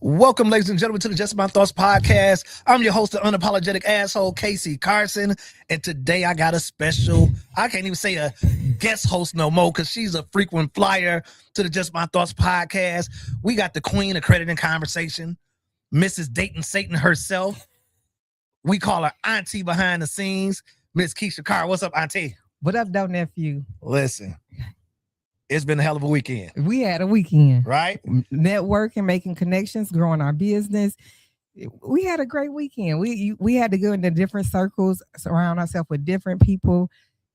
Welcome, ladies and gentlemen, to the Just My Thoughts podcast. I'm your host, the unapologetic asshole, KEISHA CARRR. And today I got a special, I can't even say a guest host no more because she's a frequent flyer to the Just My Thoughts podcast. We got the queen of credit and conversation, Mrs. Dayton Satan herself. We call her auntie behind the scenes, Miss KEISHA CARRR. What's up, auntie? What up, though, nephew? Listen, it's been a hell of a weekend. We had a weekend. Right? Networking, making connections, growing our business. We had a great weekend. We had to go into different circles, surround ourselves with different people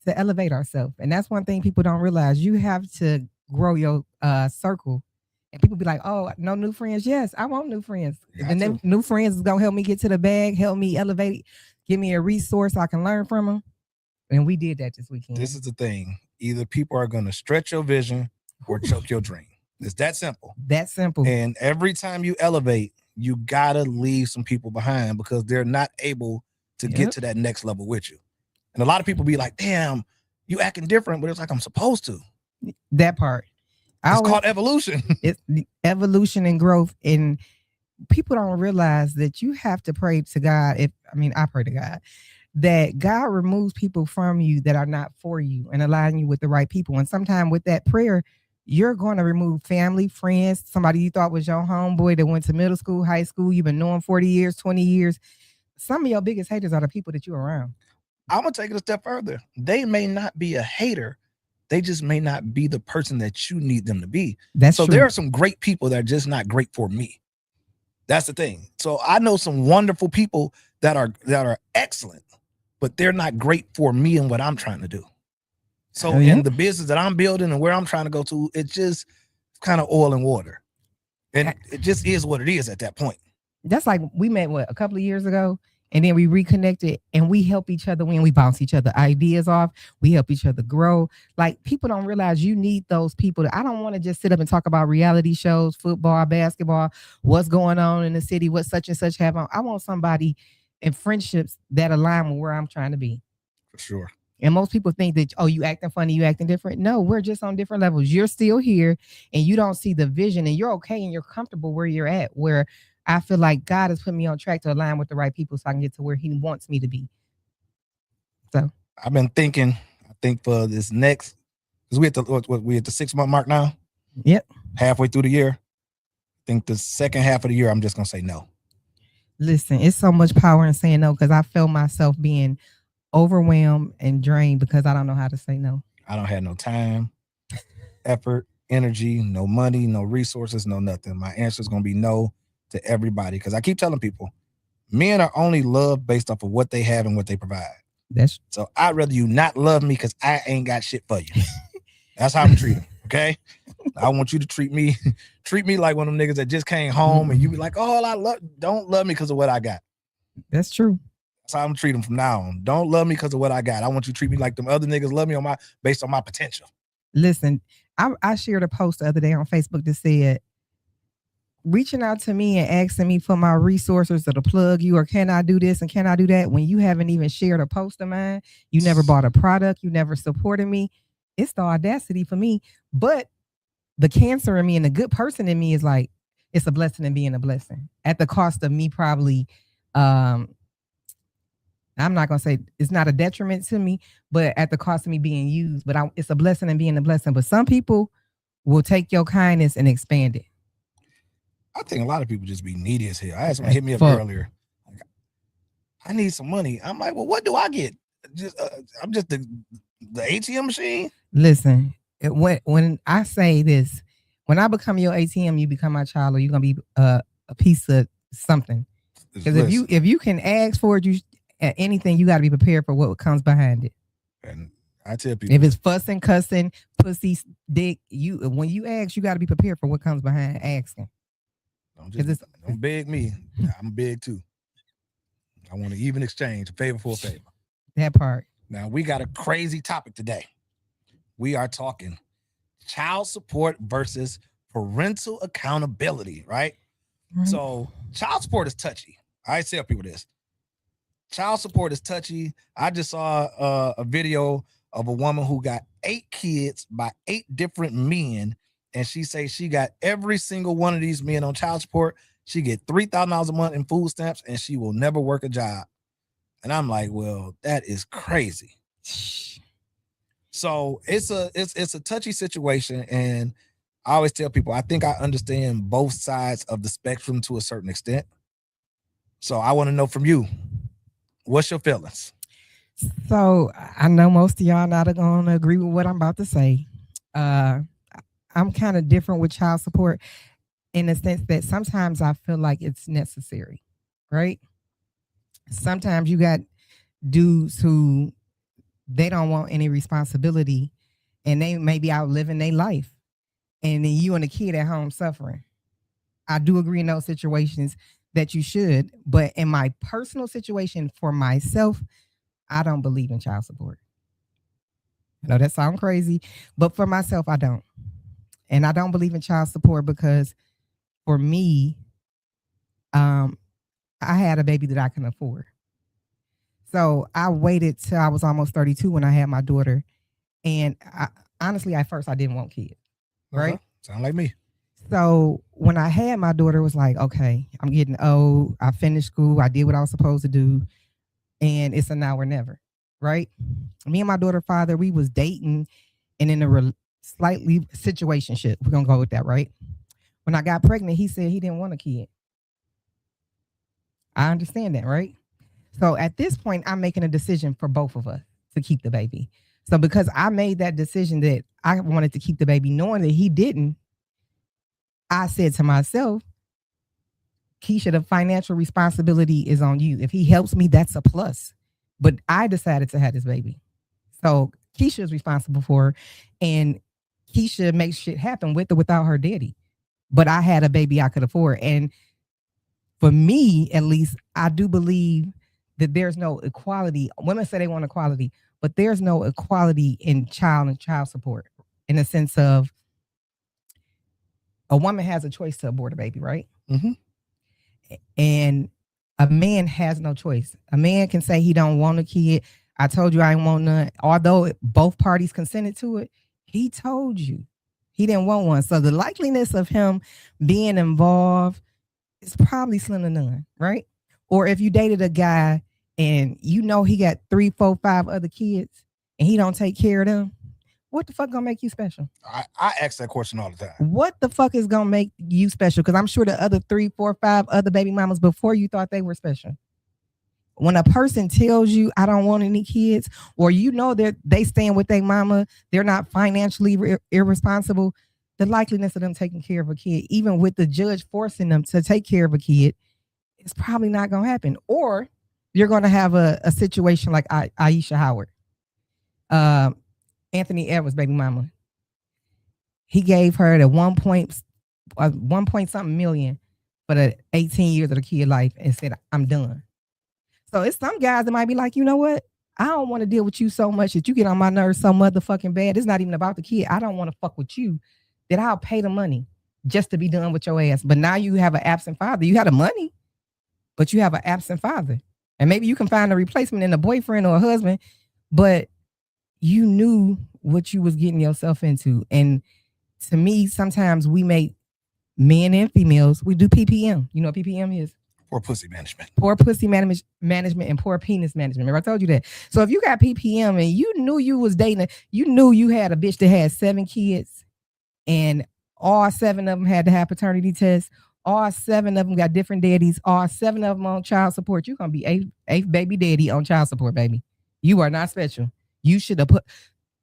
to elevate ourselves. And that's one thing people don't realize. You have to grow your circle. And people be like, oh, no new friends. Yes, I want new friends. And new friends is going to help me get to the bag, help me elevate, give me a resource I can learn from them. And we did that this weekend. This is the thing. Either people are going to stretch your vision or choke your dream. It's that simple. That simple. And every time you elevate, you got to leave some people behind because they're not able to get to that next level with you. And a lot of people be like, damn, you acting different, but it's like I'm supposed to. That part. It's called evolution. It's the evolution and growth. And people don't realize that you have to pray to God. I pray to God that God removes people from you that are not for you and align you with the right people. And sometimes with that prayer, you're going to remove family, friends, somebody you thought was your homeboy that went to middle school, high school, you've been knowing 40 years, 20 years. Some of your biggest haters are the people that you're around. I'm going to take it a step further. They may not be a hater. They just may not be the person that you need them to be. That's so true. There are some great people that are just not great for me. That's the thing. So I know some wonderful people that are excellent, but they're not great for me and what I'm trying to do. So in the business that I'm building and where I'm trying to go to, it's just kind of oil and water. And it just is what it is at that point. That's like we met, a couple of years ago, and then we reconnected and we help each other when we bounce each other ideas off. We help each other grow. Like, people don't realize you need those people. I don't want to just sit up and talk about reality shows, football, basketball, what's going on in the city, what such and such have on. I want somebody and friendships that align with where I'm trying to be. For sure. And most people think that, oh, you acting funny, you acting different. No, we're just on different levels. You're still here and you don't see the vision and you're okay and you're comfortable where you're at, where I feel like God has put me on track to align with the right people so I can get to where he wants me to be. So I've been thinking, I think for this next, because we at the 6 month mark now. Yep. Halfway through the year. I think the second half of the year, I'm just going to say no. Listen, it's so much power in saying no because I feel myself being overwhelmed and drained because I don't know how to say no. I don't have no time, effort, energy, no money, no resources, no nothing. My answer is going to be no to everybody because I keep telling people, men are only loved based off of what they have and what they provide. So I'd rather you not love me because I ain't got shit for you. That's how I'm treating. Okay. I want you to treat me like one of them niggas that just came home and you be like, oh, don't love me because of what I got. That's true. That's how I'm treating from now on. Don't love me because of what I got. I want you to treat me like them other niggas love me based on my potential. Listen, I shared a post the other day on Facebook that said, reaching out to me and asking me for my resources or to plug you or can I do this and can I do that when you haven't even shared a post of mine, you never bought a product, you never supported me. It's the audacity for me. But the cancer in me and the good person in me is like, it's a blessing in being a blessing at the cost of me probably, I'm not going to say it's not a detriment to me, but at the cost of me being used. But it's a blessing in being a blessing. But some people will take your kindness and expand it. I think a lot of people just be needy as hell. I had someone hit me up earlier. Like, I need some money. I'm like, well, what do I get? I'm just the ATM machine. Listen, when I say this, when I become your ATM, you become my child, or you're gonna be a piece of something. Because if you can ask for it, anything, you got to be prepared for what comes behind it. And I tell people, if it's fussing, cussing, pussy, dick, when you ask, you got to be prepared for what comes behind asking. Don't beg me. I'm big too. I want to even exchange a favor for a favor. That part. Now we got a crazy topic today. We are talking child support versus parental accountability, right? So child support is touchy. I tell people this. Child support is touchy. I just saw a video of a woman who got 8 kids by 8 different men. And she says she got every single one of these men on child support. She get $3,000 a month in food stamps, and she will never work a job. And I'm like, well, that is crazy. So it's a touchy situation, and I always tell people I think I understand both sides of the spectrum to a certain extent. So I want to know from you, what's your feelings? So I know most of y'all not going to agree with what I'm about to say. I'm kind of different with child support in the sense that sometimes I feel like it's necessary, right? Sometimes you got dudes who they don't want any responsibility and they may be out living their life. And then you and the kid at home suffering. I do agree in those situations that you should. But in my personal situation for myself, I don't believe in child support. I know that sounds crazy, but for myself, I don't. And I don't believe in child support because for me, I had a baby that I can afford. So I waited till I was almost 32 when I had my daughter. And honestly, at first I didn't want kids. Right? Sound like me. So when I had my daughter, it was like, okay, I'm getting old. I finished school. I did what I was supposed to do. And it's a now or never. Right? Me and my daughter father, we was dating and in a slightly situationship. We're going to go with that, right? When I got pregnant, he said he didn't want a kid. I understand that, right? So at this point, I'm making a decision for both of us to keep the baby. So because I made that decision that I wanted to keep the baby, knowing that he didn't, I said to myself, Keisha, the financial responsibility is on you. If he helps me, that's a plus. But I decided to have this baby. So Keisha is responsible for her, and Keisha makes shit happen with or without her daddy. But I had a baby I could afford. And for me, at least, I do believe that there's no equality. Women say they want equality, but there's no equality in child and child support in the sense of a woman has a choice to abort a baby, right? Mm-hmm. And a man has no choice. A man can say he don't want a kid. I told you I didn't want none. Although both parties consented to it, he told you he didn't want one. So the likeliness of him being involved is probably slim to none, right? Or if you dated a guy and you know he got 3, 4, 5 other kids and he don't take care of them, what the fuck gonna make you special? I ask that question all the time. What the fuck is gonna make you special? Because I'm sure the other 3, 4, 5 other baby mamas before you thought they were special. When a person tells you I don't want any kids, or you know that they stand with their mama, they're not financially irresponsible, the likeliness of them taking care of a kid, even with the judge forcing them to take care of a kid, it's probably not gonna happen. Or you're gonna have a situation like Aisha Howard. Anthony Edwards' baby mama. He gave her the 1 point something million for the 18 years of the kid life and said, I'm done. So it's some guys that might be like, you know what? I don't want to deal with you so much that you get on my nerves so motherfucking bad. It's not even about the kid. I don't want to fuck with you that I'll pay the money just to be done with your ass. But now you have an absent father. You had the money, but you have an absent father. And maybe you can find a replacement in a boyfriend or a husband, but you knew what you was getting yourself into. And to me, sometimes we make men and females, we do PPM. You know what PPM is? Poor pussy management. Poor pussy management and poor penis management. Remember, I told you that. So if you got PPM and you knew you was dating, you knew you had a bitch that had 7 kids and all 7 of them had to have paternity tests, all 7 of them got different daddies, all 7 of them on child support, you're going to be eighth baby daddy on child support, baby. You are not special. You should have put,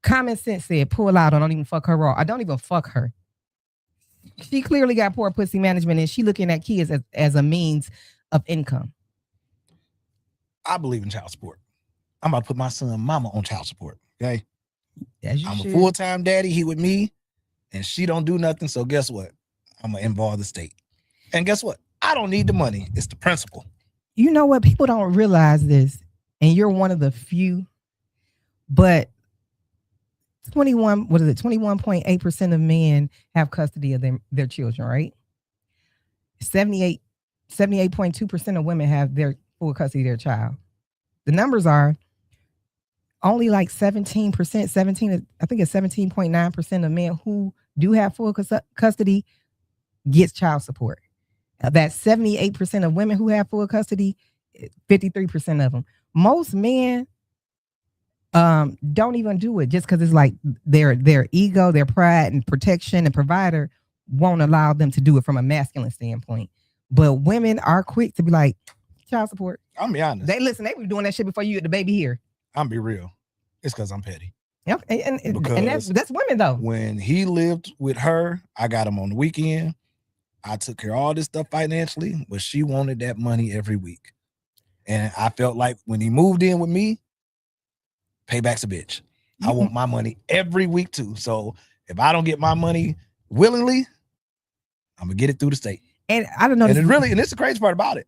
common sense said, pull out or don't even fuck her raw. I don't even fuck her. She clearly got poor pussy management and she looking at kids as a means of income. I believe in child support. I'm about to put my son mama on child support. Okay. I'm a full-time daddy. He with me and she don't do nothing. So guess what? I'm going to involve the state. And guess what? I don't need the money. It's the principle. You know what? People don't realize this. And you're one of the few, but 21.8% of men have custody of their children, right? 78.2% of women have their full custody of their child. The numbers are only like 17%, I think it's 17.9% of men who do have full custody gets child support. that 78% of women who have full custody, 53% of them. Most men don't even do it just because it's like their ego, their pride and protection and provider won't allow them to do it from a masculine standpoint. But women are quick to be like, child support. I'm be honest. They be doing that shit before you get the baby here. I'm be real. It's because I'm petty. Yep. And that's women though. When he lived with her, I got him on the weekend. I took care of all this stuff financially, but she wanted that money every week. And I felt like when he moved in with me, payback's a bitch. I want my money every week too. So if I don't get my money willingly, I'm gonna get it through the state. And I don't know. And and this is the crazy part about it.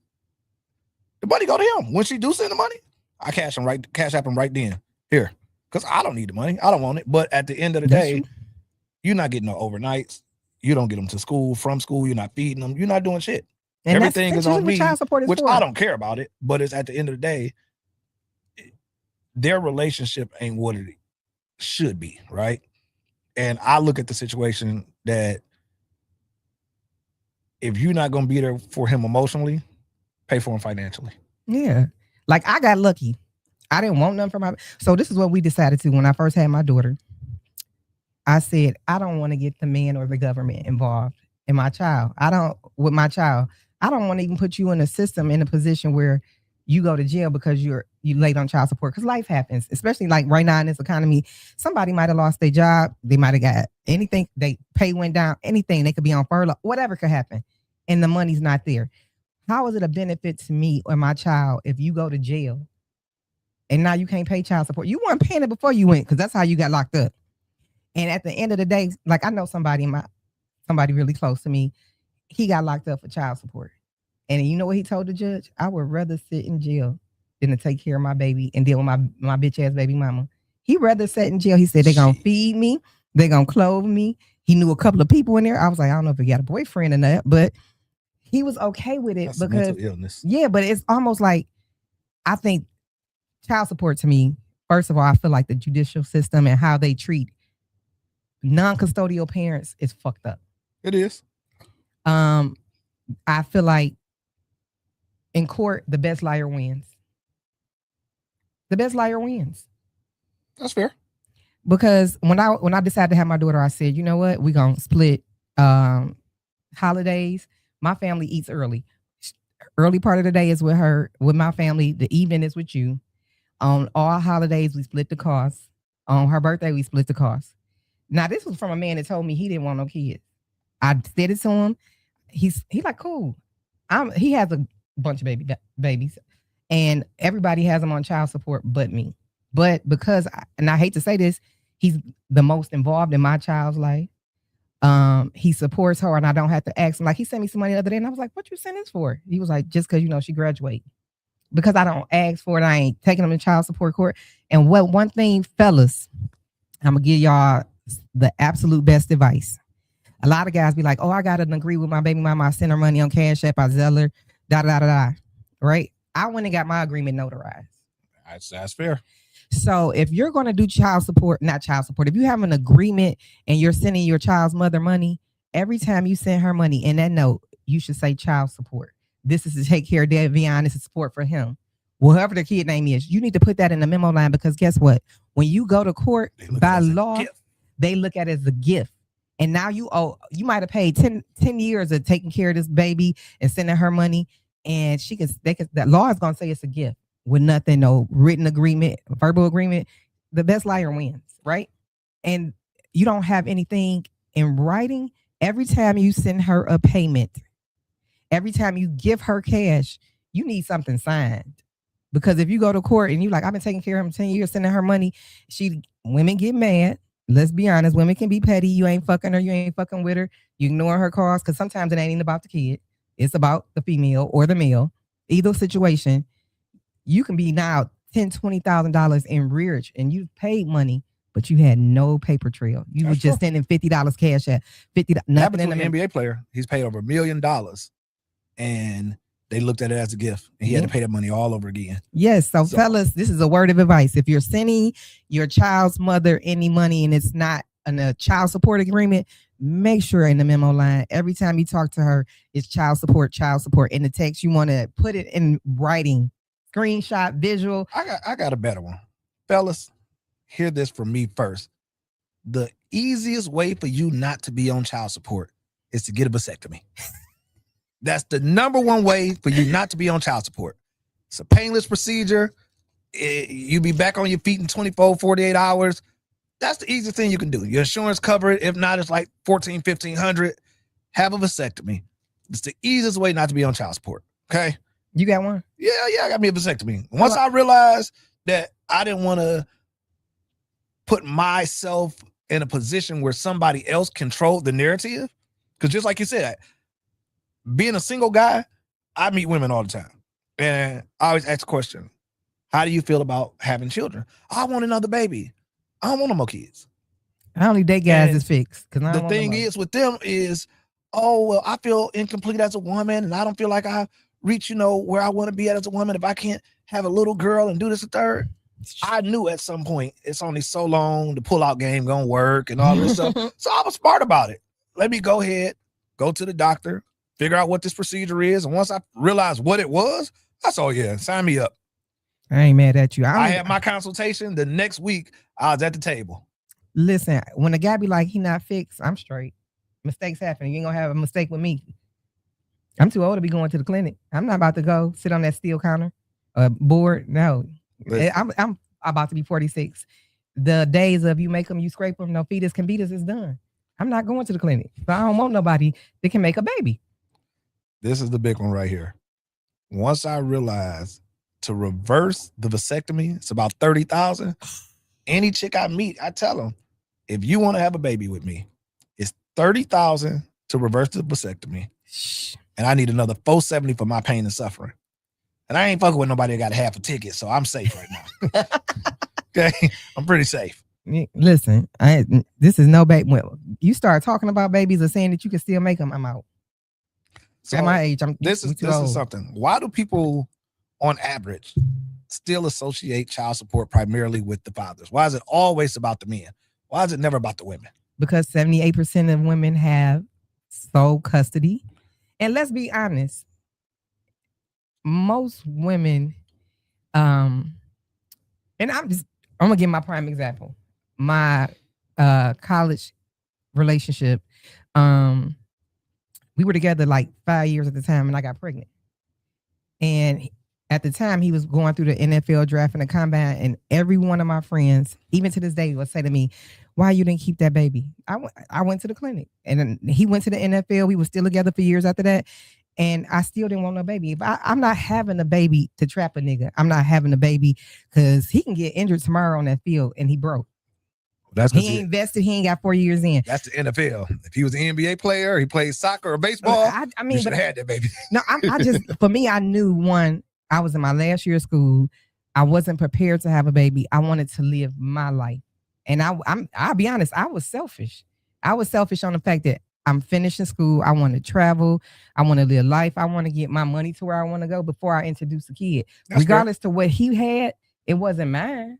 The money go to him. When she do send the money, I cash app him right then. Here. Because I don't need the money. I don't want it. But at the end of the day, you're not getting no overnights. You don't get them to school, from school. You're not feeding them. You're not doing shit. And everything is on me, which I don't care about it. But it's at the end of the day, their relationship ain't what it should be, right? And I look at the situation that if you're not going to be there for him emotionally, pay for him financially. Yeah. Like I got lucky. I didn't want nothing for my. So this is what we decided to when I first had my daughter. I said, I don't want to get the man or the government involved in my child. I don't want to even put you in a system, in a position where you go to jail because you late on child support, because life happens, especially like right now in this economy. Somebody might have lost their job. They might have got anything. They pay went down, anything. They could be on furlough, whatever could happen. And the money's not there. How is it a benefit to me or my child if you go to jail and now you can't pay child support? You weren't paying it before you went, because that's how you got locked up. And at the end of the day, like I know somebody really close to me, he got locked up for child support. And you know what he told the judge? I would rather sit in jail than to take care of my baby and deal with my bitch ass baby mama. He rather sit in jail. He said they're gonna feed me, they're gonna clothe me. He knew a couple of people in there. I was like, I don't know if he got a boyfriend or not, but he was okay with it. That's because mental illness. Yeah, but it's almost like, I think child support to me, first of all, I feel like the judicial system and how they treat non-custodial parents is fucked up. It is. I feel like in court, the best liar wins. The best liar wins. That's fair. Because when I decided to have my daughter, I said, you know what? We're going to split holidays. My family eats early. Early part of the day is with her, with my family. The evening is with you. On all holidays, we split the costs. On her birthday, we split the costs. Now, this was from a man that told me he didn't want no kids. I said it to him. He's like, cool. He has a bunch of babies, and everybody has them on child support but me. But because, and I hate to say this, he's the most involved in my child's life. He supports her, and I don't have to ask him. Like, he sent me some money the other day, and I was like, what you send this for? He was like, just because, she graduated. Because I don't ask for it, I ain't taking them to child support court. And one thing, fellas, I'm going to give y'all the absolute best advice. A lot of guys be like, oh, I got to agree with my baby mama. I send her money on Cash App. I Zelle her, da. Right? I went and got my agreement notarized. That's fair. So if you're going to do not child support, if you have an agreement and you're sending your child's mother money, every time you send her money in that note, you should say child support. This is to take care of Devion. This is support for him. Whoever the kid name is, you need to put that in the memo line, because guess what? When you go to court, by law, they look at it as a gift. And now you might have paid 10 years of taking care of this baby and sending her money. And that law is going to say it's a gift with nothing, no written agreement, verbal agreement. The best liar wins, right? And you don't have anything in writing. Every time you send her a payment, every time you give her cash, you need something signed. Because if you go to court and you like, I've been taking care of him 10 years, sending her money, women get mad. Let's be honest, women can be petty. You ain't fucking her, you ain't fucking with her. You ignore her calls, because sometimes it ain't even about the kid. It's about the female or the male. Either situation, you can be now $10,000, $20,000 in rearage, and you paid money, but you had no paper trail. You were just sending $50 cash at $50. Nothing in an NBA player. He's paid over $1 million, and they looked at it as a gift, and he had to pay that money all over again. Yes. So fellas, this is a word of advice. If you're sending your child's mother any money and it's not a child support agreement, make sure in the memo line, every time you talk to her, it's child support, child support. In the text, you want to put it in writing, screenshot, visual. I got a better one. Fellas, hear this from me first. The easiest way for you not to be on child support is to get a vasectomy. That's the number one way for you not to be on child support. It's a painless procedure. You be back on your feet in 24, 48 hours. That's the easiest thing you can do. Your insurance cover it. If not, it's like $1,400, $1,500. Have a vasectomy. It's the easiest way not to be on child support. Okay? You got one? Yeah, I got me a vasectomy. Once I realized that I didn't want to put myself in a position where somebody else controlled the narrative, because just like you said, being a single guy, I meet women all the time. And I always ask the question, how do you feel about having children? I want another baby. I don't want no more kids. I only date guys is fixed. The thing is with them is, oh, well, I feel incomplete as a woman and I don't feel like I reach, where I want to be at as a woman if I can't have a little girl and do this a third. I knew at some point it's only so long the pull-out game gonna work and all this stuff. So I was smart about it. Let me go ahead, go to the doctor, figure out what this procedure is. And once I realized what it was, I said, oh yeah, sign me up. I ain't mad at you. I had my consultation. The next week, I was at the table. Listen, when a guy be like, he not fixed, I'm straight. Mistakes happen. You ain't gonna have a mistake with me. I'm too old to be going to the clinic. I'm not about to go sit on that steel counter, board. No. I'm about to be 46. The days of you make them, you scrape them, no fetus can beat us is done. I'm not going to the clinic. So I don't want nobody that can make a baby. This is the big one right here. Once I realized to reverse the vasectomy, it's about $30,000. Any chick I meet, I tell them, if you want to have a baby with me, it's $30,000 to reverse the vasectomy. And I need another $470 for my pain and suffering. And I ain't fucking with nobody that got half a ticket, so I'm safe right now. Okay, I'm pretty safe. Listen, this is no baby. Well, you start talking about babies or saying that you can still make them, I'm out. So at my age, this is something. Why do people, on average, still associate child support primarily with the fathers? Why is it always about the men? Why is it never about the women? Because 78% of women have sole custody. And let's be honest, most women, and I'm gonna give my prime example. My college relationship, we were together like 5 years at the time, and I got pregnant. And at the time, he was going through the NFL draft and the combine, and every one of my friends, even to this day, would say to me, "Why you didn't keep that baby?" I went to the clinic, and then he went to the NFL. We were still together for years after that. And I still didn't want no baby. If I'm not having a baby to trap a nigga. I'm not having a baby because he can get injured tomorrow on that field and he broke. He ain't invested. He ain't got 4 years in. That's the NFL. If he was an NBA player, he played soccer or baseball. I mean, you should have had that baby. No, I just for me, I knew one. I was in my last year of school. I wasn't prepared to have a baby. I wanted to live my life, and I'll be honest. I was selfish. I was selfish on the fact that I'm finishing school. I want to travel. I want to live life. I want to get my money to where I want to go before I introduce a kid. That's regardless to what he had, it wasn't mine.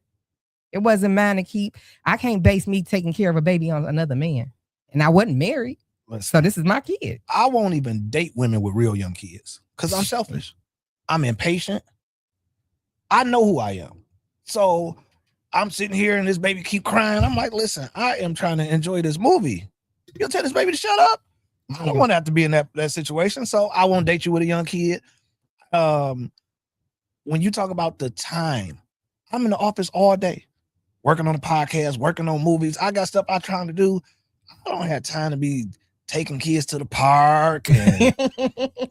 It wasn't mine to keep. I can't base me taking care of a baby on another man. And I wasn't married. So this is my kid. I won't even date women with real young kids because I'm selfish. I'm impatient. I know who I am. So I'm sitting here and this baby keep crying. I'm like, listen, I am trying to enjoy this movie. You'll tell this baby to shut up. I don't want to have to be in that situation. So I won't date you with a young kid. When you talk about the time, I'm in the office all day, working on a podcast, working on movies. I got stuff I'm trying to do. I don't have time to be taking kids to the park and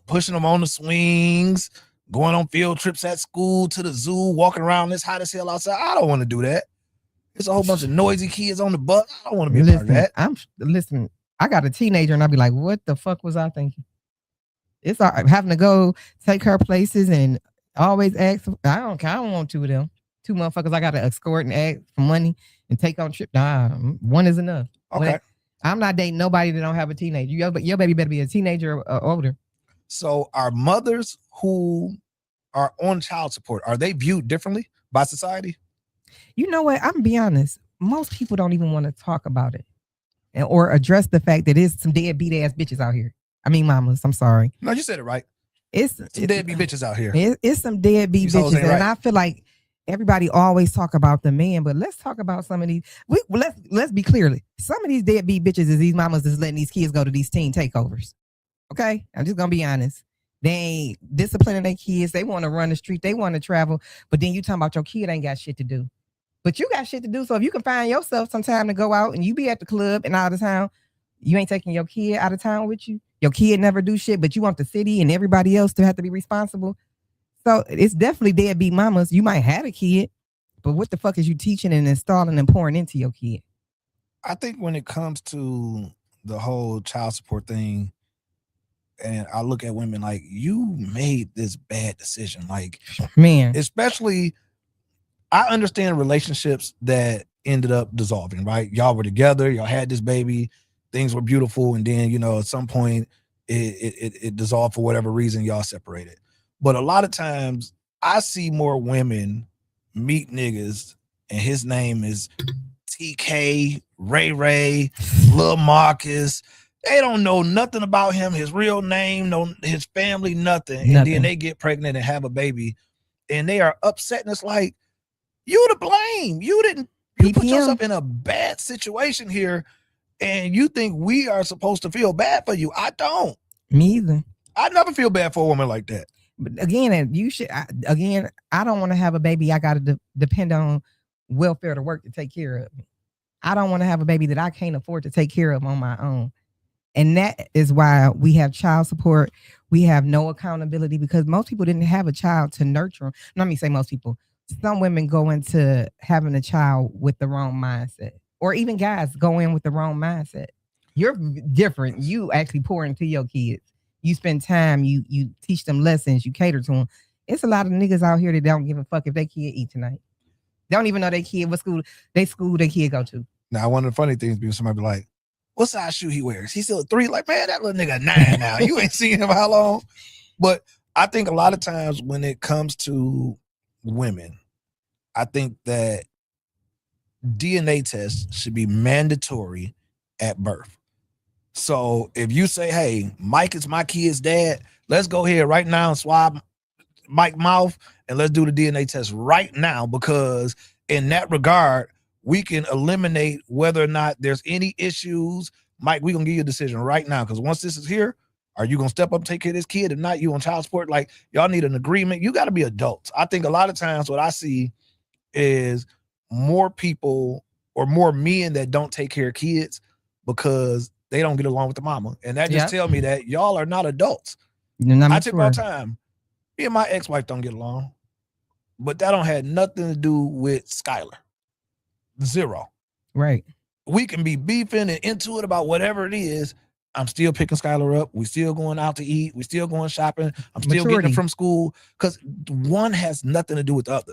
pushing them on the swings, going on field trips at school, to the zoo, walking around this hot as hell outside. I don't want to do that. There's a whole bunch of noisy kids on the bus. I don't want to be a part of that. I got a teenager and I'll be like, what the fuck was I thinking? It's all right, having to go take her places and always ask. I don't want two of them. Two motherfuckers I got to escort and ask for money and take on trip. Nah, one is enough. Okay. I'm not dating nobody that don't have a teenager. Your baby better be a teenager or older. So are mothers who are on child support, are they viewed differently by society? You know what? I'm gonna be honest. Most people don't even want to talk about it. or address the fact that there's some deadbeat ass bitches out here. I mean, mamas. I'm sorry. No, you said it right. It's some deadbeat bitches out here. It's some deadbeat bitches, and right. I feel like everybody always talk about the man, but let's talk about some of these. Let's be clearly, some of these deadbeat bitches is these mamas that's letting these kids go to these teen takeovers. Okay, I'm just gonna be honest. They ain't disciplining their kids. They want to run the street. They want to travel. But then you talking about your kid ain't got shit to do. But you got shit to do. So if you can find yourself some time to go out and you be at the club and out of town, you ain't taking your kid out of town with you. Your kid never do shit, but you want the city and everybody else to have to be responsible. So it's definitely deadbeat mamas. You might have a kid, but what the fuck is you teaching and installing and pouring into your kid? I think when it comes to the whole child support thing, and I look at women like, you made this bad decision. Like, man, especially, I understand relationships that ended up dissolving, right? Y'all were together, y'all had this baby, things were beautiful, and then, at some point it dissolved for whatever reason, y'all separated. But a lot of times I see more women meet niggas and his name is TK, Ray, Lil Marcus. They don't know nothing about him, his real name, no his family, nothing. And then they get pregnant and have a baby and they are upset. And it's like, you to blame. You put yourself in a bad situation here and you think we are supposed to feel bad for you. I don't. Me either. I never feel bad for a woman like that. But again, you should. I don't want to have a baby. I got to depend on welfare to work to take care of me. I don't want to have a baby that I can't afford to take care of on my own. And that is why we have child support. We have no accountability because most people didn't have a child to nurture them. Let me say most people. Some women go into having a child with the wrong mindset, or even guys go in with the wrong mindset. You're different. You actually pour into your kids. You spend time. You teach them lessons. You cater to them. It's a lot of niggas out here that don't give a fuck if their kid eat tonight. They don't even know their kid what school their kid go to. Now, one of the funny things be somebody be like, what size shoe he wears? He's still a 3. Like, man, that little nigga 9 now. You ain't seen him how long? But I think a lot of times when it comes to women, I think that DNA tests should be mandatory at birth. So if you say, hey, Mike is my kid's dad, let's go here right now and swab Mike's mouth and let's do the DNA test right now, because in that regard, we can eliminate whether or not there's any issues. Mike, we're going to give you a decision right now, because once this is here, are you going to step up and take care of this kid? If not, you on child support? Like, y'all need an agreement. You got to be adults. I think a lot of times what I see is more people or more men that don't take care of kids because they don't get along with the mama. And that just tell me that y'all are not adults. I took my time. Me and my ex-wife don't get along. But that don't have nothing to do with Skylar. Zero. Right. We can be beefing and into it about whatever it is. I'm still picking Skylar up. We still going out to eat. We still going shopping. I'm still getting her from school, because one has nothing to do with the other.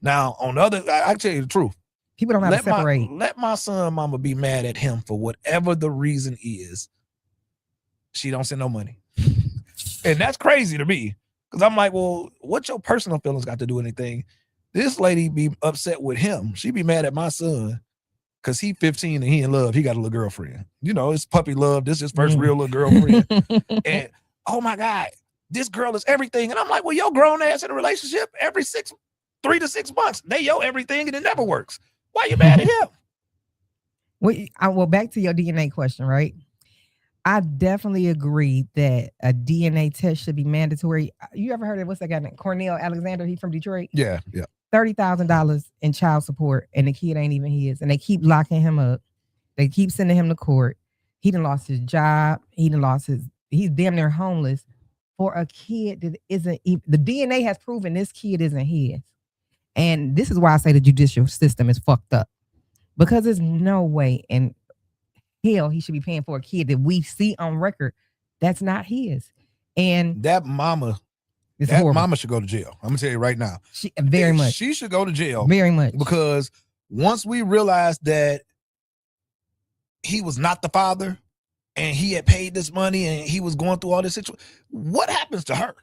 Now, on the other, I tell you the truth. People don't have to separate. Let my son mama be mad at him for whatever the reason is. She don't send no money. And that's crazy to me, because I'm like, well, what your personal feelings got to do with anything? This lady be upset with him. She be mad at my son because he 15 and he in love. He got a little girlfriend. It's puppy love. This is his first real little girlfriend. And, oh, my God, this girl is everything. And I'm like, well, your grown ass in a relationship every 3 to 6 months. They your everything and it never works. Why you mad at him? Well, back to your DNA question, right? I definitely agree that a DNA test should be mandatory. You ever heard of what's that guy named Cornell Alexander? He's from Detroit. Yeah. $30,000 in child support, and the kid ain't even his, and they keep locking him up. They keep sending him to court. He done lost his job. He's damn near homeless for a kid that isn't even. The DNA has proven this kid isn't his, and this is why I say the judicial system is fucked up, because there's no way in hell he should be paying for a kid that we see on record that's not his. And that mama should go to jail. I'm gonna tell you right now. She should go to jail. Very much. Because once we realized that he was not the father and he had paid this money and he was going through all this situation, what happens to her?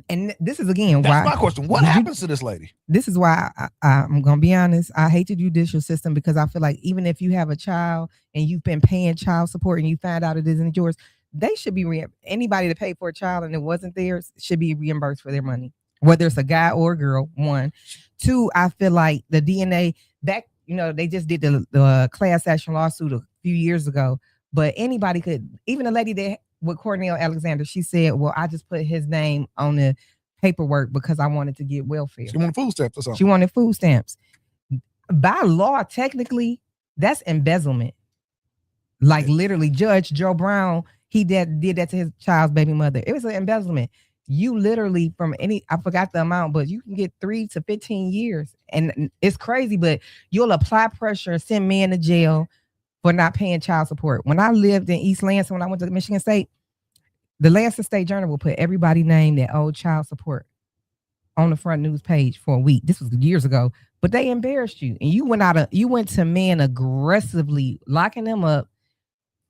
And this is again That's why my question. What happens to this lady? This is why I'm gonna be honest. I hate the judicial system because I feel like even if you have a child and you've been paying child support and you find out it isn't yours, they should be anybody that paid for a child and it wasn't theirs should be reimbursed for their money, whether it's a guy or a girl. One, two. I feel like the DNA back. They just did the class action lawsuit a few years ago, but anybody could. Even a lady that with Cornell Alexander, she said, "Well, I just put his name on the paperwork because I wanted to get welfare." She wanted food stamps or something. She wanted food stamps. By law, technically, that's embezzlement. Like literally, Judge Joe Brown, he did that to his child's baby mother. It was an embezzlement. You literally I forgot the amount, but you can get 3 to 15 years. And it's crazy, but you'll apply pressure and send men to jail for not paying child support. When I lived in East Lansing, when I went to Michigan State, the Lansing State Journal will put everybody named that owed child support on the front news page for a week. This was years ago, but they embarrassed you. And you went to men aggressively locking them up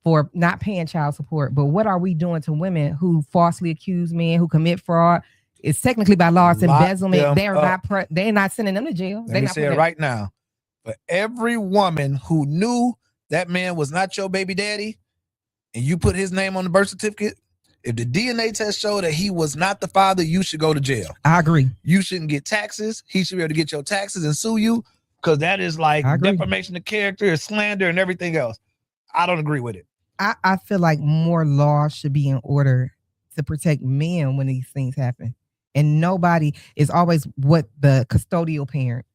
for not paying child support. But what are we doing to women who falsely accuse men, who commit fraud? It's technically by law, it's embezzlement. They're not sending them to jail. Let me say it right now. For every woman who knew that man was not your baby daddy and you put his name on the birth certificate, if the DNA test showed that he was not the father, you should go to jail. I agree. You shouldn't get taxes. He should be able to get your taxes and sue you because that is like defamation of character, slander, and everything else. I don't agree with it. I feel like more laws should be in order to protect men when these things happen. And nobody is always what the custodial parent.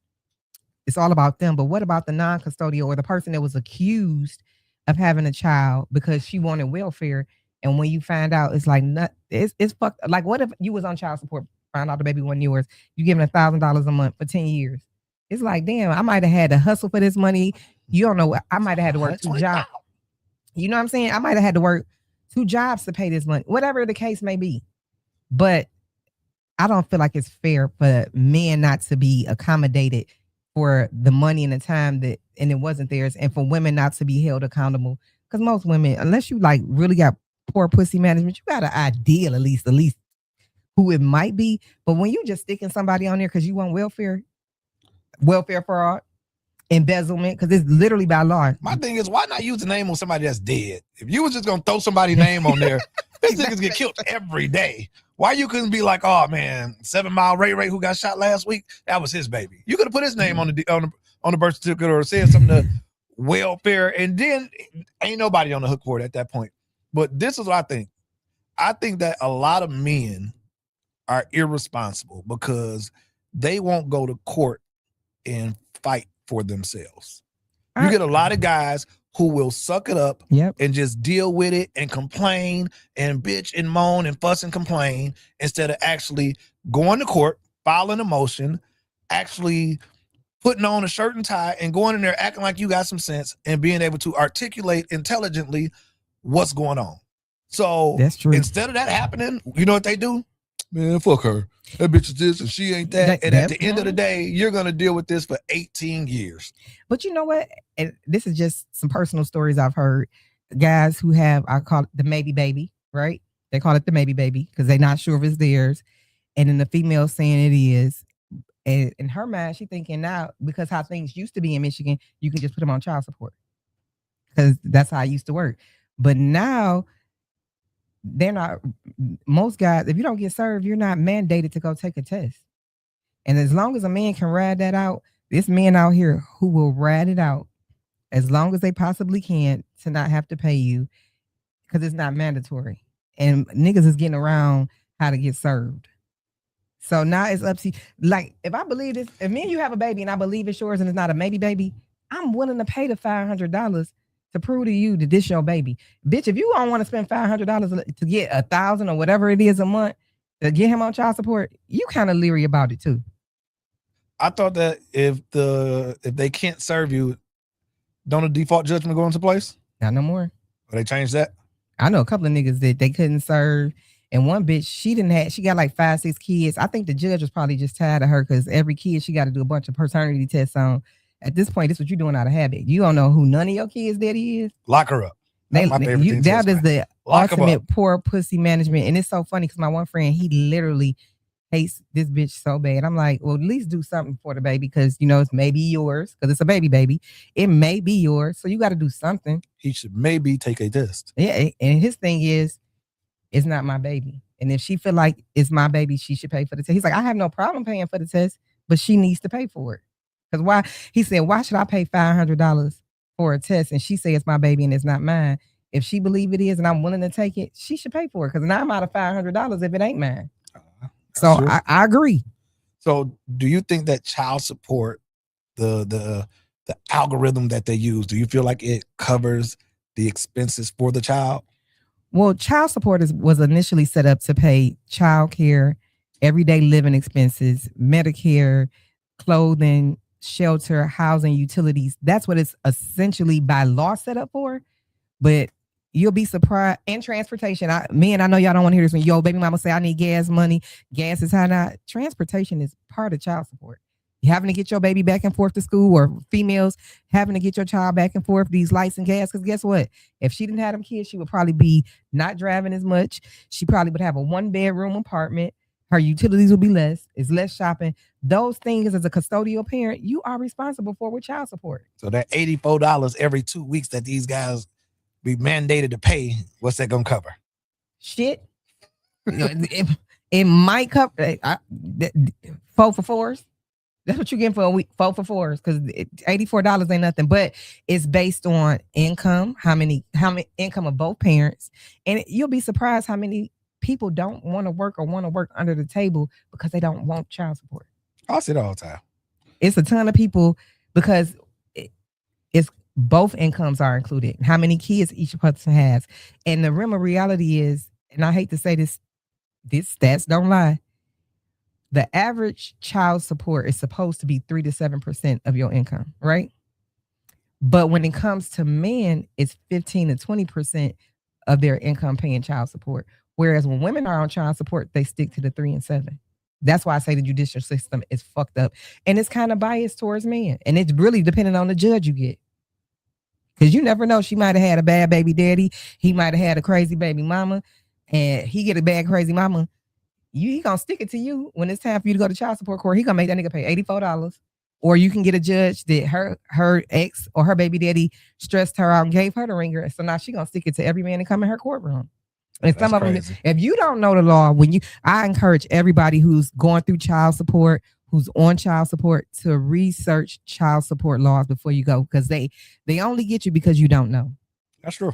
It's all about them. But what about the non-custodial or the person that was accused of having a child because she wanted welfare? And when you find out, it's like, it's fucked. Like, what if you was on child support, found out the baby wasn't yours, you giving $1,000 a month for 10 years? It's like, damn, I might have had to hustle for this money. You don't know. I might have had to work 2 jobs. You know what I'm saying? I might have had to work 2 jobs to pay this money, whatever the case may be. But I don't feel like it's fair for men not to be accommodated for the money and the time and it wasn't theirs, and for women not to be held accountable. Because most women, unless you like really got poor pussy management, you got an idea at least who it might be. But when you just sticking somebody on there because you want welfare fraud, embezzlement, because it's literally by law. My thing is, why not use the name on somebody that's dead? If you was just gonna throw somebody's name on there, these niggas get killed every day. Why you couldn't be like, oh man, 7 Mile Ray who got shot last week, that was his baby. You could have put his name on the birth certificate or said something to welfare, and then ain't nobody on the hook for it at that point. But this is what I think. I think that a lot of men are irresponsible because they won't go to court and fight for themselves. You get a lot of guys who will suck it up and just deal with it and complain and bitch and moan and fuss and complain instead of actually going to court, filing a motion, actually putting on a shirt and tie and going in there acting like you got some sense and being able to articulate intelligently what's going on. So that's true. Instead of that happening, you know what they do? Man, fuck her. That bitch is this and she ain't that. And at the end of the day, you're going to deal with this for 18 years. But you know what? And this is just some personal stories I've heard. Guys who have, I call it the maybe baby, right? They call it the maybe baby because they're not sure if it's theirs. And then the female saying it is. And in her mind, she thinking now, because how things used to be in Michigan, you can just put them on child support. Because that's how it used to work. But now, they're not, most guys, if you don't get served, you're not mandated to go take a test. And as long as a man can ride that out, there's men out here who will ride it out as long as they possibly can to not have to pay you because it's not mandatory. And niggas is getting around how to get served. So now it's up to you. Like, if I believe this, if me and you have a baby and I believe it's yours and it's not a maybe baby, I'm willing to pay the $500 to prove to you that this your baby. Bitch, if you don't want to spend $500 to get 1,000 or whatever it is a month to get him on child support, you kind of leery about it too. I thought that if they can't serve you, don't a default judgment go into place? Not no more. Or they changed that? I know a couple of niggas that they couldn't serve. And one bitch, she got like 5, 6 kids. I think the judge was probably just tired of her because every kid she got to do a bunch of paternity tests on. At this point, this is what you're doing out of habit. You don't know who none of your kids' daddy is. Lock her up. That is the ultimate poor pussy management. And it's so funny because my one friend, he literally hates this bitch so bad. I'm like, well, at least do something for the baby because it's maybe yours because it's a baby. It may be yours, so you got to do something. He should maybe take a test. Yeah, and his thing is, it's not my baby, and if she feel like it's my baby, she should pay for the test. He's like, I have no problem paying for the test, but she needs to pay for it. Because why? He said, why should I pay $500 for a test and she say it's my baby and it's not mine? If she believe it is and I'm willing to take it, she should pay for it because now I'm out of $500 if it ain't mine. So I agree. So do you think that child support, the algorithm that they use, do you feel like it covers the expenses for the child? Well, child support was initially set up to pay child care, everyday living expenses, Medicare, clothing, shelter, housing, utilities. That's what it's essentially by law set up for. But you'll be surprised. And transportation. I know y'all don't want to hear this when baby mama say I need gas money. Gas is high now. Transportation is part of child support. You having to get your baby back and forth to school, or females having to get your child back and forth, these lights and gas. Because guess what? If she didn't have them kids, she would probably be not driving as much. She probably would have a 1-bedroom apartment. Her utilities will be less. It's less shopping. Those things, as a custodial parent, you are responsible for with child support. So that $84 every 2 weeks that these guys be mandated to pay, what's that gonna cover? Shit. It might cover 4 for 4s. That's what you get for a week, 4 for 4s, because $84 ain't nothing. But it's based on income, how many income of both parents, and you'll be surprised how many people don't want to work or want to work under the table because they don't want child support. I see it all the time. It's a ton of people because it's both incomes are included. How many kids each person has, and the real reality is, and I hate to say this stats don't lie. The average child support is supposed to be 3 to 7% of your income, right? But when it comes to men, it's 15 to 20% of their income paying child support. Whereas when women are on child support, they stick to the 3 and 7. That's why I say the judicial system is fucked up. And it's kind of biased towards men. And it's really depending on the judge you get. Because you never know. She might have had a bad baby daddy. He might have had a crazy baby mama. And he get a bad crazy mama. He gonna stick it to you when it's time for you to go to child support court. He gonna make that nigga pay $84. Or you can get a judge that her ex or her baby daddy stressed her out and gave her the ringer. So now she gonna stick it to every man that come in her courtroom. And some of them, if you don't know the law, I encourage everybody who's going through child support, who's on child support, to research child support laws before you go, because they only get you because you don't know. That's true.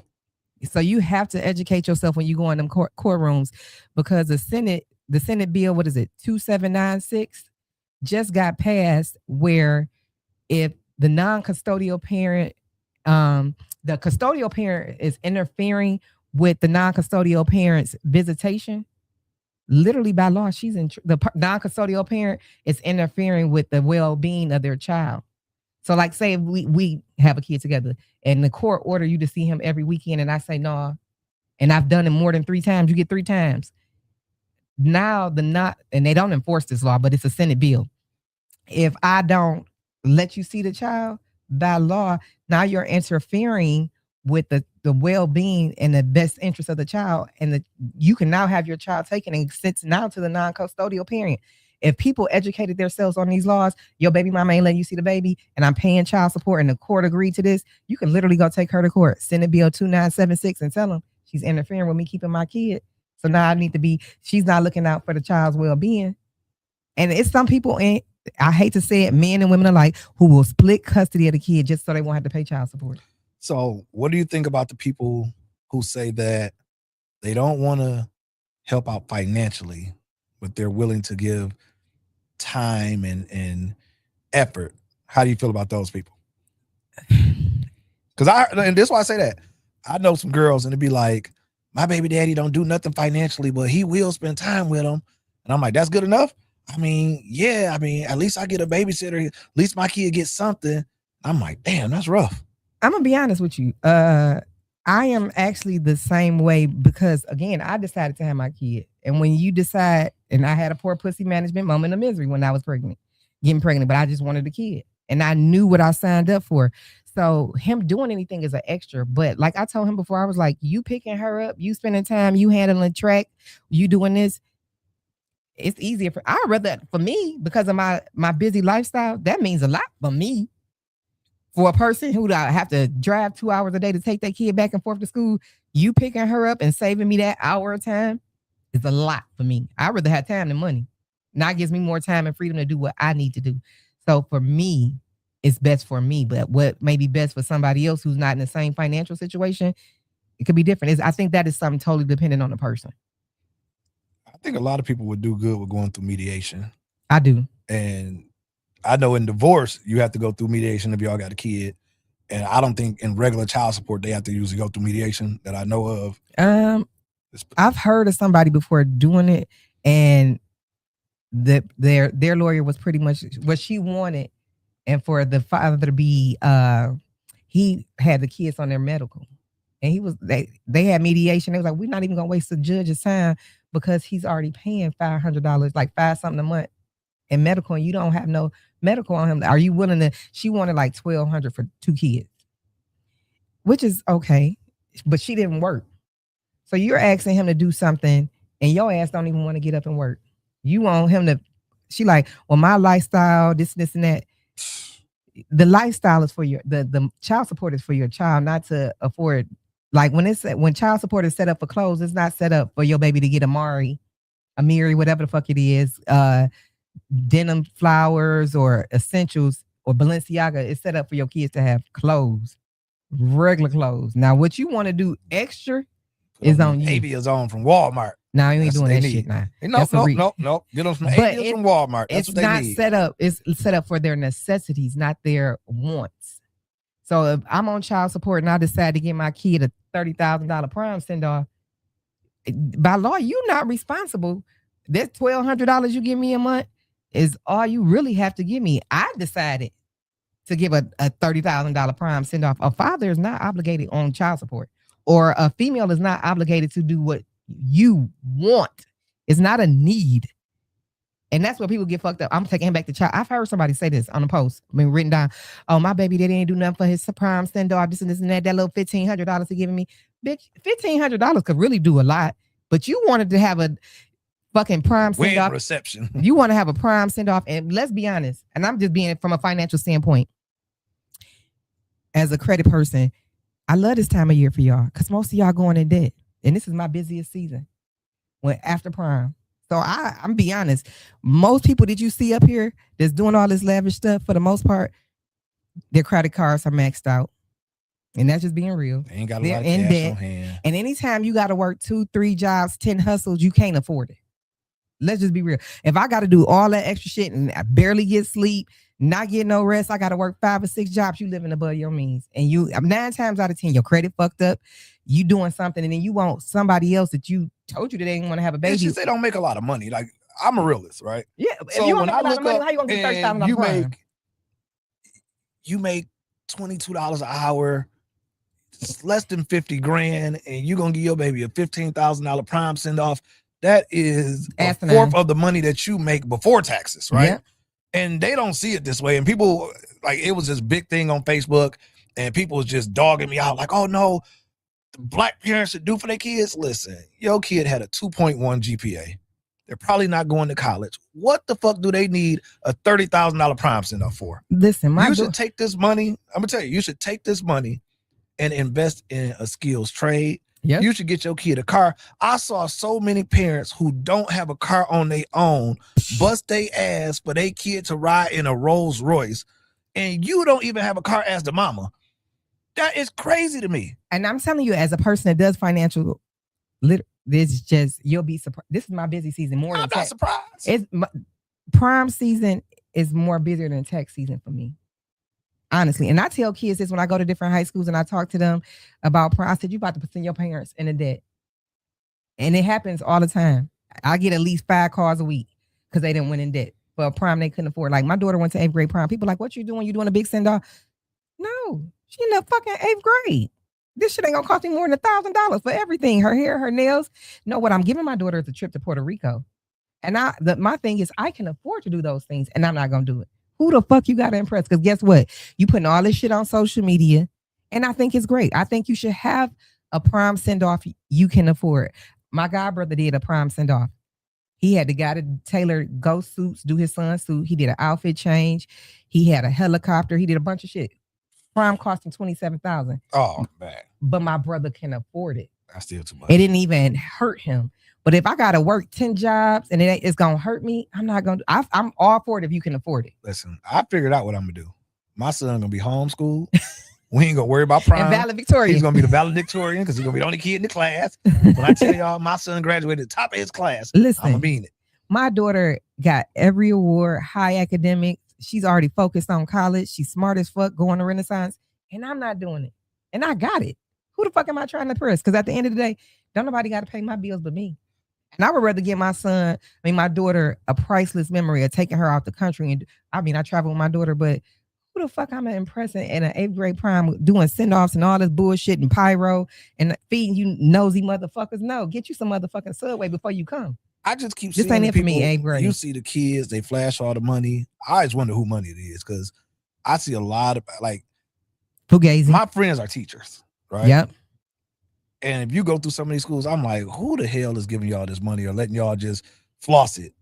So you have to educate yourself when you go in them courtrooms, because the Senate bill, what is it, 2796, just got passed, where if the non-custodial parent, the custodial parent is interfering with the non-custodial parent's visitation, literally by law, the non-custodial parent is interfering with the well-being of their child. So like, say if we have a kid together and the court order you to see him every weekend, and I say no, and I've done it more than 3 times, you get 3 times. Now and they don't enforce this law, but it's a Senate bill. If I don't let you see the child, by law, now you're interfering with the well-being and the best interest of the child, and you can now have your child taken and sent now to the non-custodial parent. If people educated themselves on these laws, your baby mama ain't letting you see the baby, and I'm paying child support, and the court agreed to this, you can literally go take her to court, Senate Bill 2976, and tell them she's interfering with me keeping my kid. So now she's not looking out for the child's well-being. And it's some people, and I hate to say it, men and women alike, who will split custody of the kid just so they won't have to pay child support. So what do you think about the people who say that they don't want to help out financially, but they're willing to give time and effort? How do you feel about those people? Because and this is why I say that. I know some girls, and it'd be like, my baby daddy don't do nothing financially, but he will spend time with them. And I'm like, that's good enough? I mean, yeah, at least I get a babysitter. At least my kid gets something. I'm like, damn, that's rough. I'm going to be honest with you. I am actually the same way, because, again, I decided to have my kid. And when you decide, and I had a poor pussy management moment of misery when I was getting pregnant, but I just wanted a kid. And I knew what I signed up for. So him doing anything is an extra. But like I told him before, I was like, you picking her up, you spending time, you handling track, you doing this. it's easier I rather for me because of my busy lifestyle. That means a lot for me. For a person who have to drive 2 hours a day to take that kid back and forth to school, you picking her up and saving me that hour of time is a lot for me. I'd rather have time than money. Now it gives me more time and freedom to do what I need to do. So for me, it's best for me. But what may be best for somebody else who's not in the same financial situation, it could be different. I think that is something totally dependent on the person. I think a lot of people would do good with going through mediation. I do. And I know in divorce, you have to go through mediation if y'all got a kid. And I don't think in regular child support, they have to usually go through mediation that I know of. I've heard of somebody before doing it, and their lawyer was pretty much what she wanted. And for the father to be, he had the kids on their medical. And they had mediation. They was like, we're not even going to waste the judge's time because he's already paying $500, like $5 something a month in medical, and you don't have no medical on him. Are you willing to? She wanted like $1,200 for 2 kids, which is okay, but she didn't work. So you're asking him to do something, and your ass don't even want to get up and work. You want him to? She like, well, my lifestyle, this, and that. The lifestyle is for the child support is for your child, not to afford. Like when child support is set up for clothes, it's not set up for your baby to get a Miri, whatever the fuck it is, denim flowers or essentials or Balenciaga. It's set up for your kids to have clothes, regular clothes. Now, what you want to do extra is on you. Avia's on from Walmart. No, you ain't doing that shit now. No. Get them some Avia's from Walmart. That's what they need. Set up. It's set up for their necessities, not their wants. So if I'm on child support and I decide to give my kid a $30,000 prime send off, by law, you're not responsible. That $1,200 you give me a month is all you really have to give me. I decided to give a $30,000 prime send off. A father is not obligated on child support, or a female is not obligated to do what you want. It's not a need. And that's where people get fucked up. I'm taking him back to child. I've heard somebody say this on a post. I mean, written down. Oh, my baby, they didn't do nothing for his prime send off, this and this and that. That little $1,500 he giving me. Bitch, $1,500 could really do a lot. But you wanted to have a fucking prime send off reception. You want to have a prime send off. And let's be honest. And I'm just being from a financial standpoint. As a credit person, I love this time of year for y'all because most of y'all going in debt. And this is my busiest season when after prime. So I'm be honest, most people that you see up here that's doing all this lavish stuff, for the most part, their credit cards are maxed out. And that's just being real. They ain't got a lot of cash on hand. And anytime you got to work 2, 3 jobs, 10 hustles, you can't afford it. Let's just be real. If I got to do all that extra shit and I barely get sleep, not get no rest, I got to work 5 or 6 jobs, you living above your means. And 9 times out of 10, your credit fucked up. You doing something, and then you want somebody else that you told you that they didn't want to have a baby. It's just they don't make a lot of money. Like, I'm a realist, right? Yeah. So if you when don't make I a lot look of money, up, how you gonna get $30,000 you make $22 an hour, it's less than 50 grand, and you're gonna give your baby a $15,000 prime send off. That is a fourth of the money that you make before taxes, right? Yeah. And they don't see it this way. And people, like, it was this big thing on Facebook, and people was just dogging me out, like, oh no, the black parents should do for their kids. Listen, your kid had a 2.1 GPA. They're probably not going to college. What the fuck do they need a $30,000 prime send off for? Listen, you should take this money. I'm gonna tell you, you should take this money and invest in a skills trade. Yep. You should get your kid a car. I saw so many parents who don't have a car on their own bust their ass for their kid to ride in a Rolls Royce, and you don't even have a car as the mama. That is crazy to me. And I'm telling you, as a person that does financial, this is just, you'll be surprised. This is my busy season more than I'm not surprised. Prime season is more busier than tax season for me. Honestly. And I tell kids this when I go to different high schools and I talk to them about prime. I said, you about to send your parents in a debt. And it happens all the time. I get at least 5 cars a week because they didn't win in debt for a prime they couldn't afford. Like, my daughter went to 8th grade prime. People are like, what you doing? You doing a big send off? No, she in the fucking 8th grade. This shit ain't gonna cost me more than $1,000 for everything. Her hair, her nails. No, what I'm giving my daughter is a trip to Puerto Rico. And my thing is, I can afford to do those things, and I'm not gonna do it. Who the fuck you gotta impress? Because guess what? You putting all this shit on social media, and I think it's great. I think you should have a prime send off you can afford. My god brother did a prime send off. He had the guy to tailor ghost suits, do his son's suit. He did an outfit change. He had a helicopter. He did a bunch of shit. Prom cost him $27,000. Oh man, but my brother can afford it. That's still too much. It didn't even hurt him. But if I gotta work 10 jobs and it's gonna hurt me, I'm not gonna. I'm all for it if you can afford it. Listen, I figured out what I'm gonna do. My son gonna be homeschooled. We ain't gonna worry about prom. And valedictorian. He's gonna be the valedictorian because he's gonna be the only kid in the class. When I tell y'all, my son graduated at the top of his class. Listen, I'm gonna mean it. My daughter got every award, high academics. She's already focused on college. She's smart as fuck, going to Renaissance, and I'm not doing it. And I got it. Who the fuck am I trying to impress? Because at the end of the day, don't nobody got to pay my bills but me. And I would rather give my daughter, a priceless memory of taking her out the country. And I travel with my daughter, but who the fuck I'm impressing in an 8th grade prom doing send-offs and all this bullshit and pyro and feeding you nosy motherfuckers? No, get you some motherfucking Subway before you come. I just keep this seeing ain't it people, for me, 8th grade. You see the kids, they flash all the money. I always wonder who money it is because I see a lot of Fugazi. My friends are teachers, right? Yep. And if you go through some of these schools, I'm like, who the hell is giving y'all this money or letting y'all just floss it?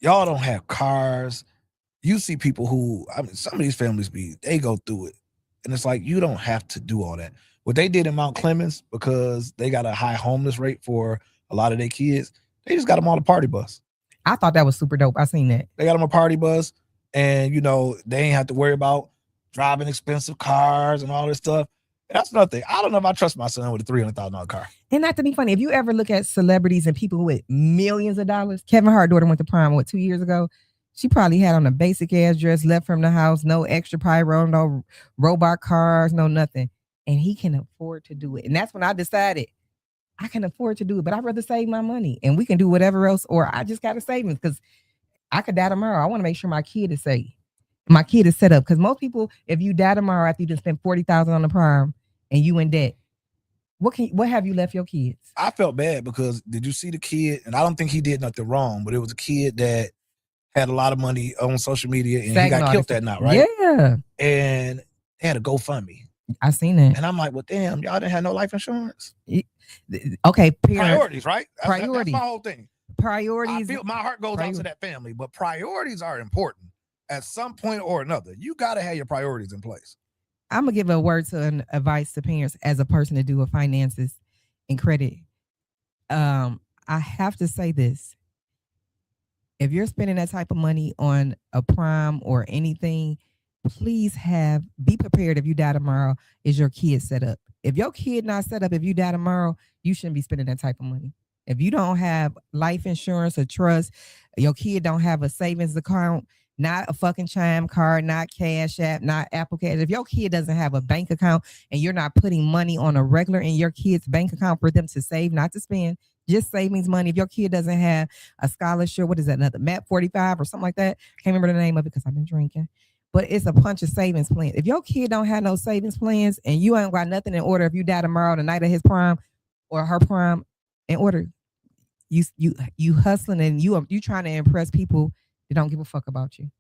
Y'all don't have cars. You see people who, some of these families they go through it. And it's like, you don't have to do all that. What they did in Mount Clemens, because they got a high homeless rate for a lot of their kids, they just got them on a party bus. I thought that was super dope. I seen that. They got them a party bus and, they ain't have to worry about driving expensive cars and all this stuff. That's nothing. I don't know if I trust my son with a $300,000 car. And not to be funny, if you ever look at celebrities and people with millions of dollars, Kevin Hart's daughter went to prom, 2 years ago? She probably had on a basic ass dress, left from the house, no extra pyro, no robot cars, no nothing. And he can afford to do it. And that's when I decided I can afford to do it, but I'd rather save my money and we can do whatever else, or I just got to save it because I could die tomorrow. I want to make sure my kid is safe. My kid is set up because most people, if you die tomorrow after you just spent $40,000 on the prom and you in debt, what have you left your kids? I felt bad because did you see the kid? And I don't think he did nothing wrong, but it was a kid that had a lot of money on social media and he got killed that night, right? Yeah. And they had a GoFundMe. I seen that. And I'm like, well, damn, y'all didn't have no life insurance. Okay, priorities, right? Priorities. That's my whole thing. Priorities. I feel my heart goes out to that family, but priorities are important at some point or another. You got to have your priorities in place. I'm gonna give a word to advice to parents as a person to do with finances and credit. I have to say this: if you're spending that type of money on a prom or anything, please be prepared. If you die tomorrow, is your kid set up? If your kid not set up, if you die tomorrow, you shouldn't be spending that type of money. If you don't have life insurance or trust, your kid don't have a savings account, not a fucking Chime card, not Cash App, not Apple Cash. If your kid doesn't have a bank account and you're not putting money on a regular in your kid's bank account for them to save, not to spend, just savings money. If your kid doesn't have a scholarship, what is that, another MAP 45 or something like that? Can't remember the name of it because I've been drinking. But it's a bunch of savings plans. If your kid don't have no savings plans and you ain't got nothing in order, if you die tomorrow, the night of his prom or her prom, in order, you hustling and you trying to impress people that don't give a fuck about you.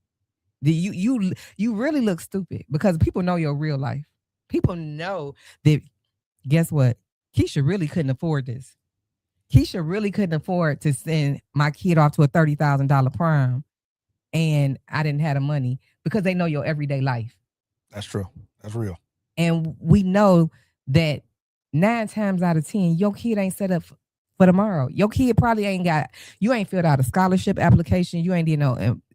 You really look stupid because people know your real life. People know that. Guess what? Keisha really couldn't afford this. Keisha really couldn't afford to send my kid off to a $30,000 prom, and I didn't have the money because they know your everyday life. That's true. That's real. And we know that 9 times out of 10, your kid ain't set up for tomorrow. Your kid probably you ain't filled out a scholarship application. You ain't did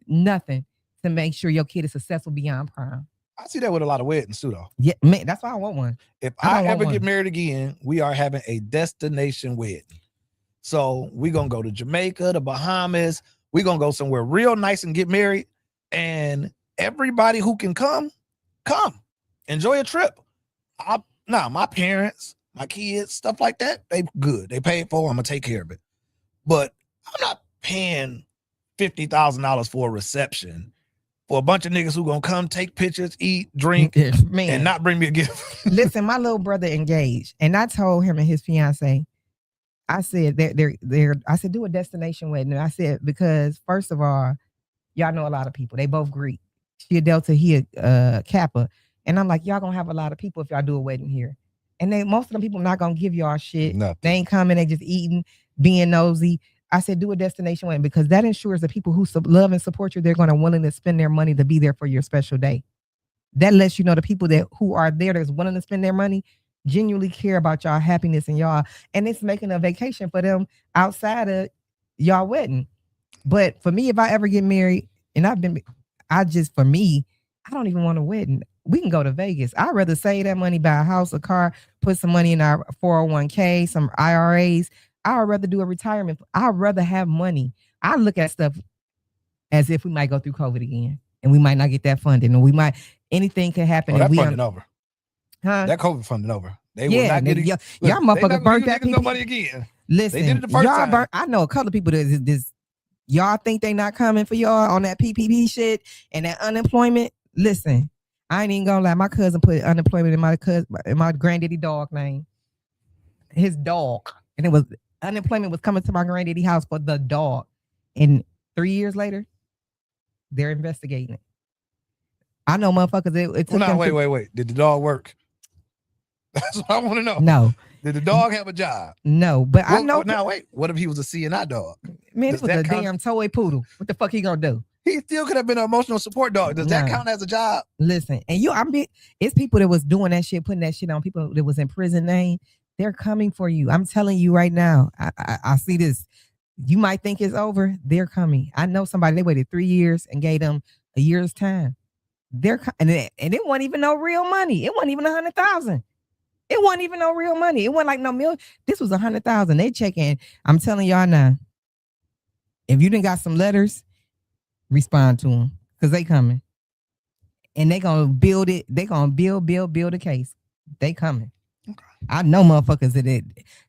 nothing to make sure your kid is successful beyond prom. I see that with a lot of weddings too, though. Yeah, man, that's why I want one. If I ever get married again, we are having a destination wedding. So we're going to go to Jamaica, the Bahamas. We're going to go somewhere real nice and get married. And everybody who can come. Enjoy a trip. My parents, my kids, stuff like that, they good. They paid for. I'm going to take care of it. But I'm not paying $50,000 for a reception for a bunch of niggas who going to come take pictures, eat, drink, and not bring me a gift. Listen, my little brother engaged. And I told him and his fiance, I said, I said, do a destination wedding. And I said, because first of all, y'all know a lot of people. They both Greek. She a Delta, he a Kappa. And I'm like, y'all gonna have a lot of people if y'all do a wedding here. And most of them people not gonna give y'all shit. Nothing. They ain't coming, they just eating, being nosy. I said, do a destination wedding because that ensures the people who love and support you, they're going to willing to spend their money to be there for your special day. That lets you know the people that who are there that's willing to spend their money genuinely care about y'all happiness and y'all, and it's making a vacation for them outside of y'all wedding. But for me, if I ever get married, and for me, I don't even want a wedding. We can go to Vegas. I'd rather save that money, buy a house, a car, put some money in our 401k, some IRAs. I'd rather do a retirement. I'd rather have money. I look at stuff as if we might go through COVID again and we might not get that funding, or anything could happen. That funding over. Huh? That COVID funding over. They will not get y'all motherfuckers burnt that no money again. Listen, they did it the first time. I know a couple of people that y'all think they not coming for y'all on that PPP shit and that unemployment. Listen, I ain't even gonna lie. My cousin put unemployment in my granddaddy dog name. His dog. And it was unemployment was coming to my granddaddy house for the dog. And 3 years later, they're investigating it. I know motherfuckers. It took wait. Did the dog work? That's what I want to know. No. Did the dog have a job? No, but I know. Now wait. What if he was a CNI dog? Man, it was a damn toy poodle. What the fuck he gonna do? He still could have been an emotional support dog. Does that count as a job? Listen, and it's people that was doing that shit, putting that shit on people that was in prison name. They're coming for you. I'm telling you right now. I see this. You might think it's over. They're coming. I know somebody. They waited 3 years and gave them a year's time. And it wasn't even no real money. It wasn't even 100,000. It wasn't even no real money. It wasn't like no million. This was 100,000. They check in. I'm telling y'all now. If you didn't got some letters, respond to them because they coming, and they gonna build it. They gonna build a case. They coming. Okay. I know motherfuckers that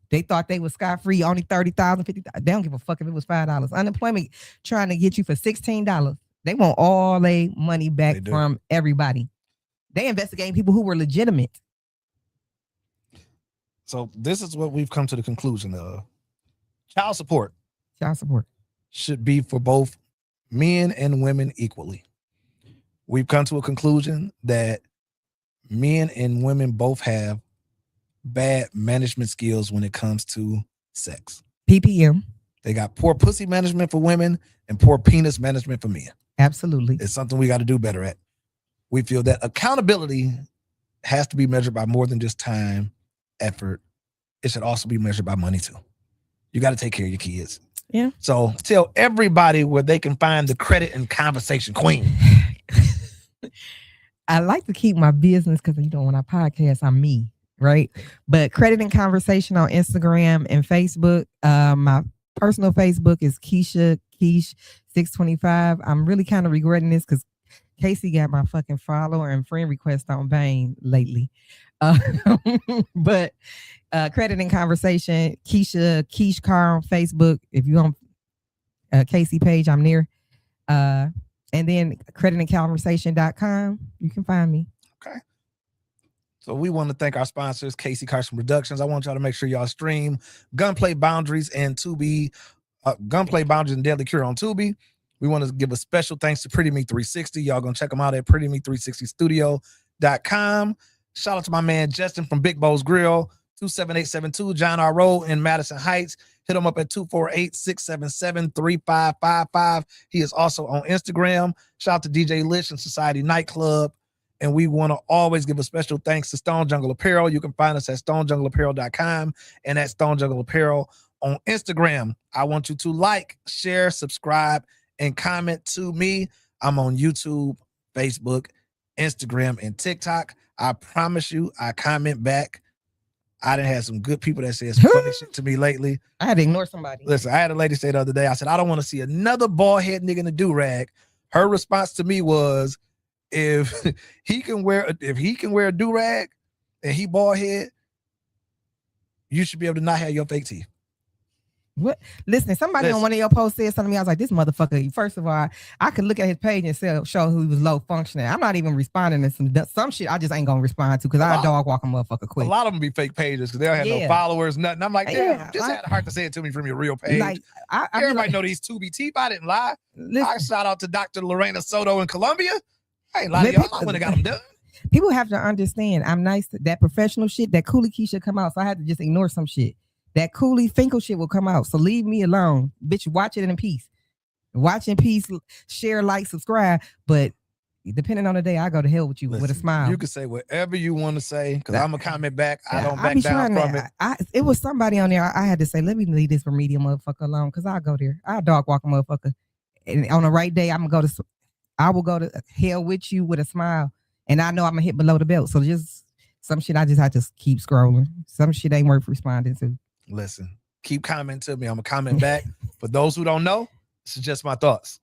they thought they was scot free, only 30,000, 50,000. They don't give a fuck if it was $5. Unemployment trying to get you for $16. They want all their money back from everybody. They investigating people who were legitimate. So this is what we've come to the conclusion of. Child support should be for both men and women equally. We've come to a conclusion that men and women both have bad management skills when it comes to sex. PPM. They got poor pussy management for women and poor penis management for men. Absolutely. It's something we got to do better at. We feel that accountability has to be measured by more than just time, effort. It should also be measured by money too. You got to take care of your kids. Yeah. So tell everybody where they can find the credit and conversation queen. I like to keep my business because when I podcast, I'm me, right? But credit and conversation on Instagram and Facebook. My personal Facebook is Keish 625. I'm really kind of regretting this because Casey got my fucking follower and friend request on Bane lately. But credit and conversation, KEISHA CARRR on Facebook. If you're on Casey page, I'm near. And then creditandconversation.com. You can find me. Okay. So we want to thank our sponsors, Casey Carson Productions. I want y'all to make sure y'all stream Gunplay Boundaries and Tubi, Gunplay Boundaries and Deadly Cure on Tubi. We want to give a special thanks to Pretty Me 360. Y'all gonna check them out at prettyme360studio.com. Shout out to my man Justin from Big Bo's Grill, 27872 John R. Road in Madison Heights. Hit him up at 248-677-3555. He is also on Instagram. Shout out to DJ Lich and Society Nightclub. And we want to always give a special thanks to Stone Jungle Apparel. You can find us at stonejungleapparel.com and at Stone Jungle Apparel on Instagram. I want you to like, share, subscribe, and comment to me. I'm on YouTube, Facebook, Instagram, and TikTok. I promise you, I comment back. I done had some good people that says funny shit to me lately. I had to ignore somebody. Listen, I had a lady say the other day, I said, I don't want to see another bald head nigga in a do-rag. Her response to me was, if he can wear a do-rag and he bald head, you should be able to not have your fake teeth. What? Listen, somebody on one of your posts said something to me. I was like, this motherfucker, first of all, I could look at his page and show who he was low functioning. I'm not even responding to some shit I just ain't gonna respond to because I dog walk a motherfucker quick. A lot of them be fake pages because they don't have no followers, nothing. I'm like, damn, just had the heart to say it to me from your real page. Like, everybody know these 2B teeth. I didn't lie. Listen, I shout out to Dr. Lorena Soto in Colombia. I ain't lying to y'all. I wouldn't have got them done. People have to understand I'm nice. That professional shit, that Coolie Keisha come out. So I had to just ignore some shit. that Cooley Finkel shit will come out. So leave me alone. Bitch, watch it in peace. Watch in peace, share, like, subscribe. But depending on the day, I go to hell with you. Listen, with a smile. You can say whatever you want to say because I'm going to comment back. I don't I back down from it. It was somebody on there. I had to say, let me leave this remedial motherfucker alone because I'll go there. I'll dog walk a motherfucker. And on the right day, I will go to hell with you with a smile. And I know I'm going to hit below the belt. So just some shit I just have to keep scrolling. Some shit ain't worth responding to. Listen, keep commenting to me. I'm going to comment back. For those who don't know, this is just my thoughts.